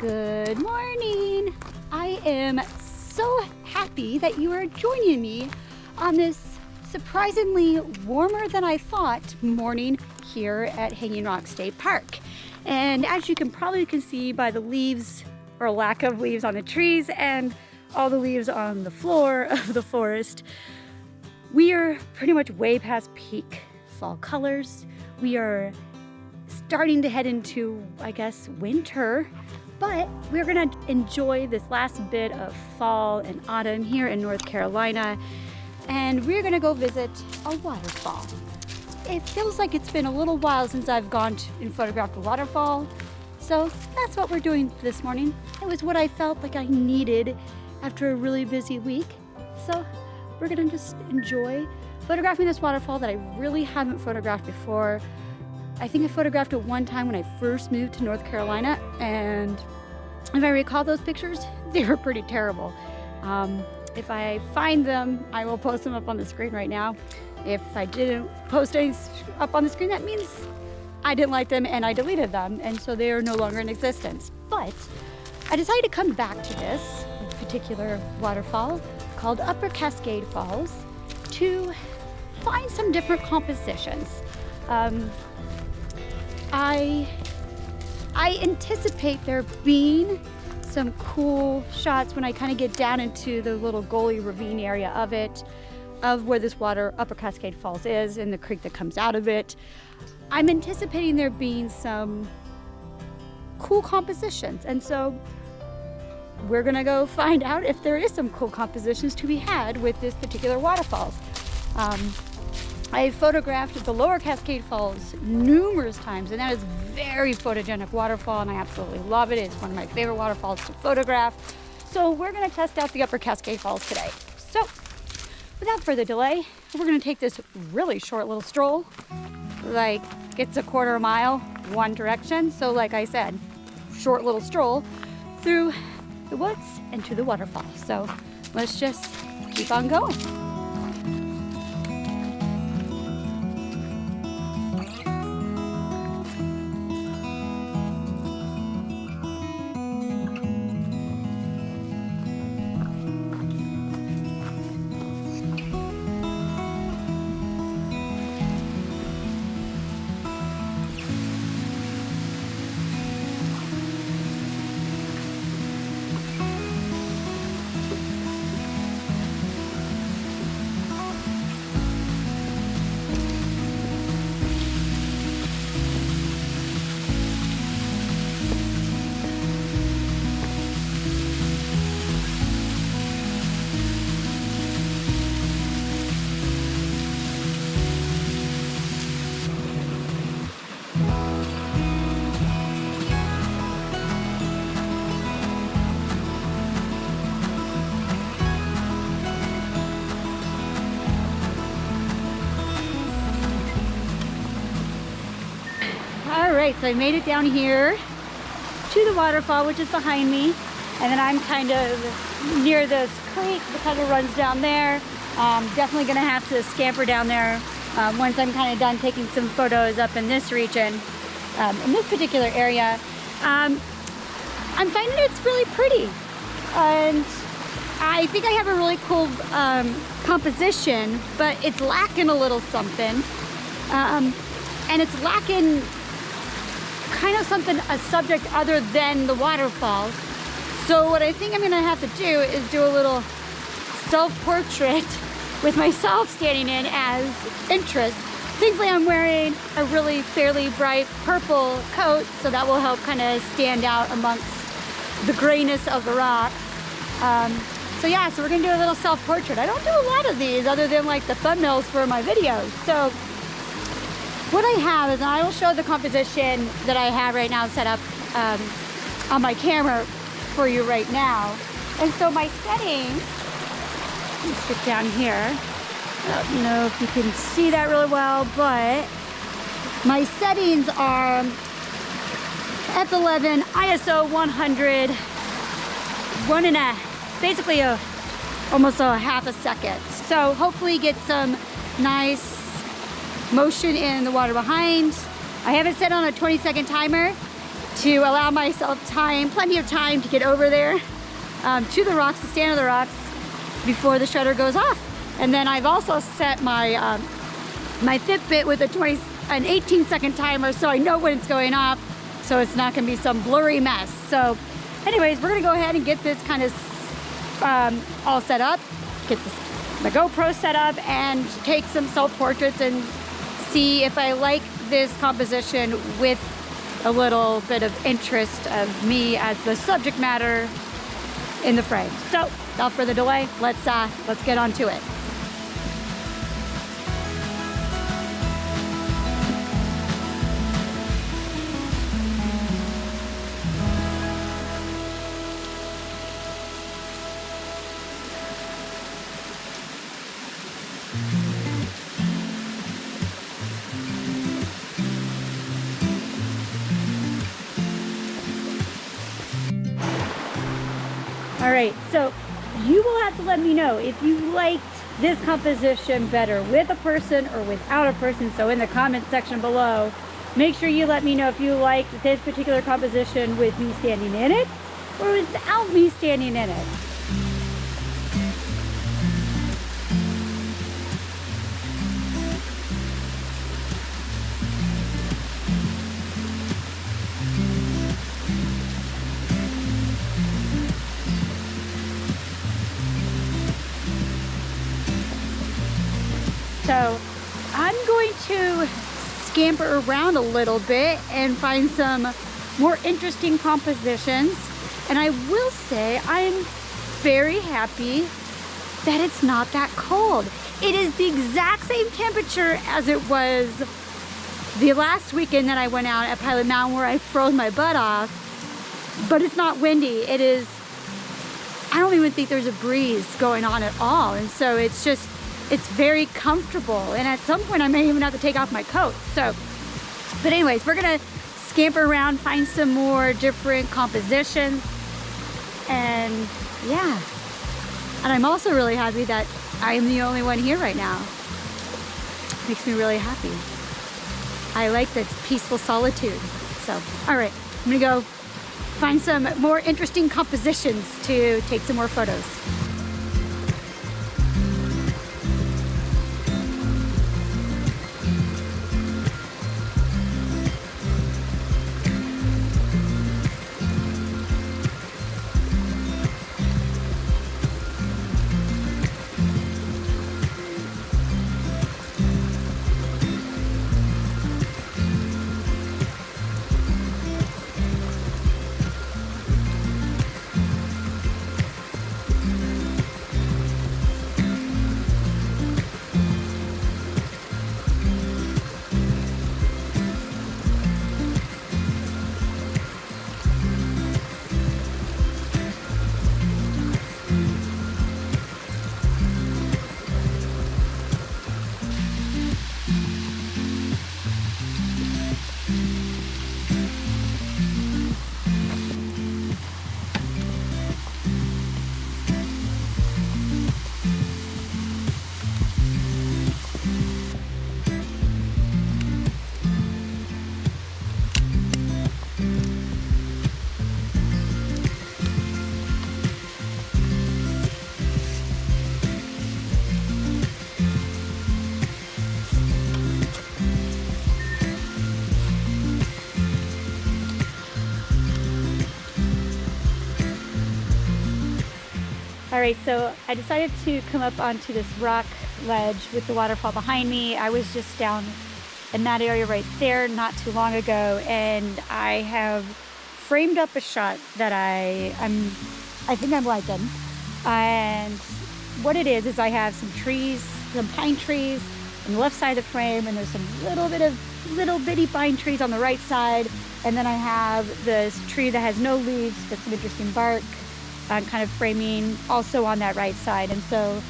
Good morning. I am so happy that you are joining me on this surprisingly warmer than I thought morning here at Hanging Rock State Park. And as you can probably see by the leaves or lack of leaves on the trees and all the leaves on the floor of the forest, we are pretty much way past peak fall colors. We are starting to head into, I guess, winter, but we're gonna enjoy this last bit of fall and autumn here in North Carolina, and we're gonna go visit a waterfall. It feels like it's been a little while since I've gone and photographed a waterfall, so that's what we're doing this morning. It was what I felt like I needed after a really busy week, so we're gonna just enjoy photographing this waterfall that I really haven't photographed before. I think I photographed it one time when I first moved to North Carolina, and if I recall those pictures, they were pretty terrible. If I find them, I will post them up on the screen right now. If I didn't post any up on the screen, that means I didn't like them and I deleted them, and so they are no longer in existence. But I decided to come back to this particular waterfall called Upper Cascade Falls to find some different compositions. I anticipate there being some cool shots when I kind of get down into the little gully ravine area of it, of where this Upper Cascade Falls is and the creek that comes out of it. I'm anticipating there being some cool compositions, and so we're gonna go find out if there is some cool compositions to be had with this particular waterfall. I photographed the Lower Cascade Falls numerous times, and that is very photogenic waterfall, and I absolutely love it. It's one of my favorite waterfalls to photograph. So we're gonna test out the Upper Cascade Falls today. So without further delay, we're gonna take this really short little stroll. Like, it's a quarter mile one direction. So like I said, short little stroll through the woods and to the waterfall. So let's just keep on going. Alright, so I made it down here to the waterfall, which is behind me, and then I'm kind of near this creek that kind of runs down there. Definitely going to have to scamper down there once I'm kind of done taking some photos up in this region, in this particular area. I'm finding it's really pretty, and I think I have a really cool composition, but it's lacking a little something, and it's lacking kind of something, a subject other than the waterfall. So what I think I'm gonna have to do is do a little self-portrait with myself standing in as interest. Thankfully I'm wearing a really fairly bright purple coat, so that will help kind of stand out amongst the grayness of the rocks. So yeah, so we're gonna do a little self-portrait. I don't do a lot of these other than like the thumbnails for my videos. So what I have is, I will show the composition that I have right now set up on my camera for you right now. And so my settings, let's get down here. I don't know if you can see that really well, but my settings are f11, ISO 100, basically almost a half a second. So hopefully get some nice motion in the water behind. I have it set on a 20-second timer, to allow myself time, plenty of time to get over there to the rocks, to stand on the rocks before the shutter goes off. And then I've also set my my Fitbit with an 18-second timer, so I know when it's going off, so it's not gonna be some blurry mess. So anyways, we're gonna go ahead and get this kind of all set up, get my GoPro set up, and take some self-portraits and see if I like this composition with a little bit of interest of me as the subject matter in the frame. So without further delay, let's get on to it. All right, so you will have to let me know if you liked this composition better with a person or without a person. So in the comment section below, make sure you let me know if you liked this particular composition with me standing in it or without me standing in it. So I'm going to scamper around a little bit and find some more interesting compositions. And I will say I'm very happy that it's not that cold. It is the exact same temperature as it was the last weekend that I went out at Pilot Mountain where I froze my butt off, but it's not windy. It is, I don't even think there's a breeze going on at all. And so it's just, it's very comfortable, and at some point I may even have to take off my coat. So, but anyways, we're gonna scamper around, find some more different compositions, and yeah. And I'm also really happy that I am the only one here right now. Makes me really happy. I like this peaceful solitude. So, all right, I'm gonna go find some more interesting compositions to take some more photos. All right, so I decided to come up onto this rock ledge with the waterfall behind me. I was just down in that area right there not too long ago, and I have framed up a shot that I think I'm liking. And what it is I have some trees, some pine trees on the left side of the frame, and there's some little bitty pine trees on the right side, and then I have this tree that has no leaves but some interesting bark. I'm kind of framing also on that right side. And so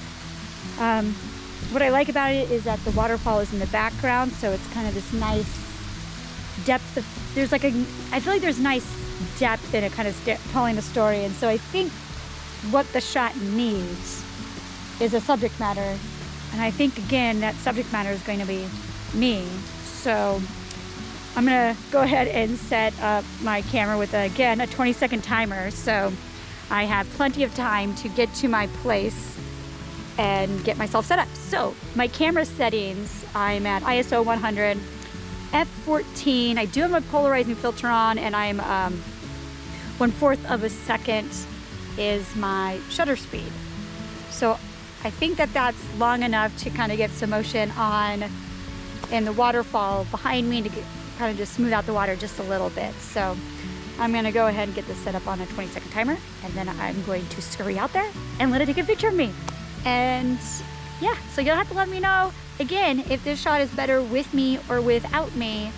what I like about it is that the waterfall is in the background, so it's kind of this nice depth of, there's like I feel like there's nice depth in it, kind of telling a story. And so I think what the shot needs is a subject matter, and I think again that subject matter is going to be me. So I'm gonna go ahead and set up my camera with, again, a 20-second timer, so I have plenty of time to get to my place and get myself set up. So my camera settings, I'm at ISO 100, f14. I do have my polarizing filter on, and I'm 1/4 of a second is my shutter speed. So I think that that's long enough to kind of get some motion on in the waterfall behind me to kind of just smooth out the water just a little bit. So I'm gonna go ahead and get this set up on a 20-second timer, and then I'm going to scurry out there and let it take a picture of me. And yeah, so you'll have to let me know, again, if this shot is better with me or without me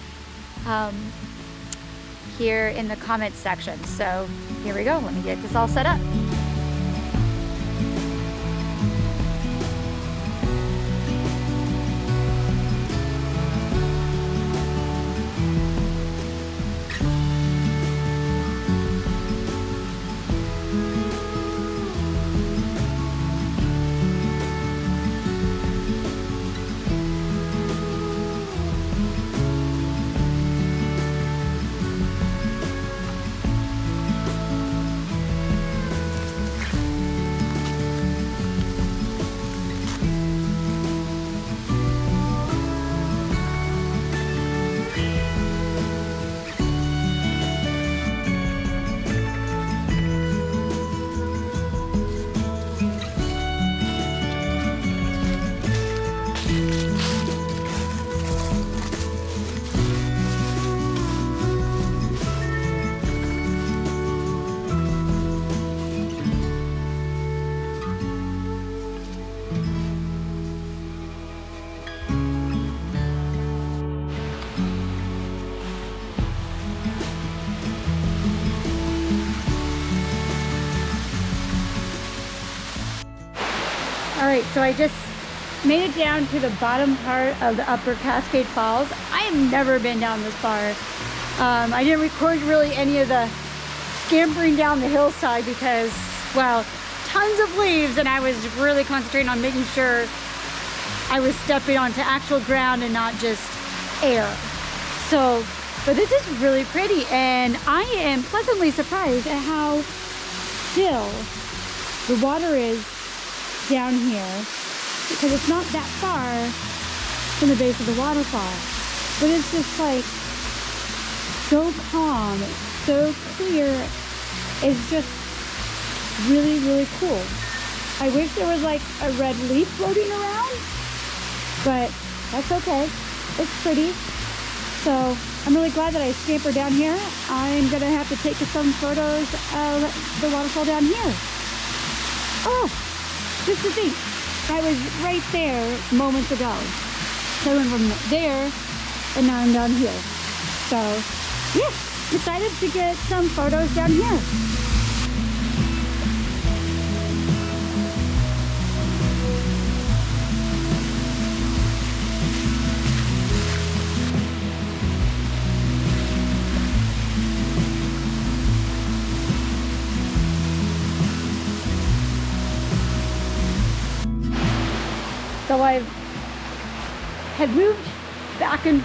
here in the comments section. So here we go, let me get this all set up. All right, so I just made it down to the bottom part of the Upper Cascade Falls. I have never been down this far. I didn't record really any of the scampering down the hillside because, well, tons of leaves, and I was really concentrating on making sure I was stepping onto actual ground and not just air. So, but this is really pretty, and I am pleasantly surprised at how still the water is down here, because it's not that far from the base of the waterfall, but it's just like so calm, so clear. It's just really, really cool. I wish there was like a red leaf floating around, but that's okay. It's pretty. So I'm really glad that I scampered down here. I'm gonna have to take some photos of the waterfall down here. Oh, just to think, I was right there moments ago. So I went from there, and now I'm down here. So, yeah, excited to get some photos down here. So I had moved back and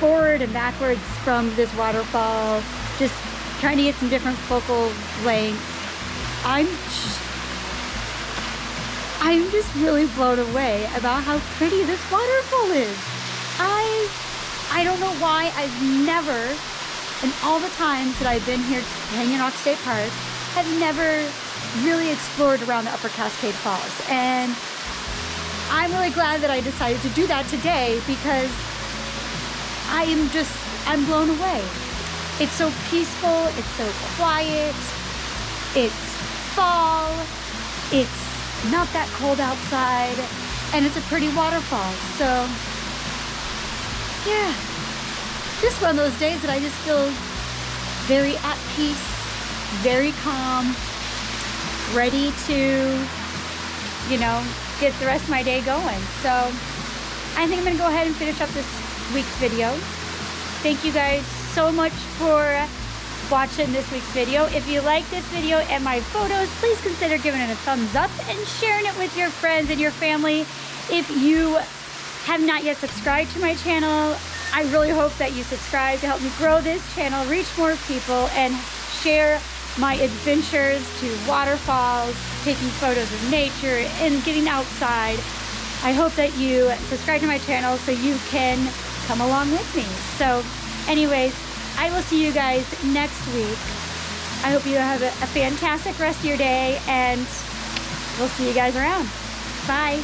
forward and backwards from this waterfall, just trying to get some different focal lengths. I'm just really blown away about how pretty this waterfall is. I don't know why I've never, in all the times that I've been here to Canyon Rock State Park, have never really explored around the Upper Cascade Falls. And I'm really glad that I decided to do that today, because I'm blown away. It's so peaceful, it's so quiet, it's fall, it's not that cold outside, and it's a pretty waterfall. So yeah, just one of those days that I just feel very at peace, very calm, ready to, you know, get the rest of my day going. So I think I'm gonna go ahead and finish up this week's video. Thank you guys so much for watching this week's video. If you like this video and my photos, please consider giving it a thumbs up and sharing it with your friends and your family. If you have not yet subscribed to my channel, I really hope that you subscribe to help me grow this channel, reach more people, and share my adventures to waterfalls, taking photos of nature, and getting outside. I hope that you subscribe to my channel so you can come along with me. So anyways, I will see you guys next week. I hope you have a fantastic rest of your day, and we'll see you guys around. Bye.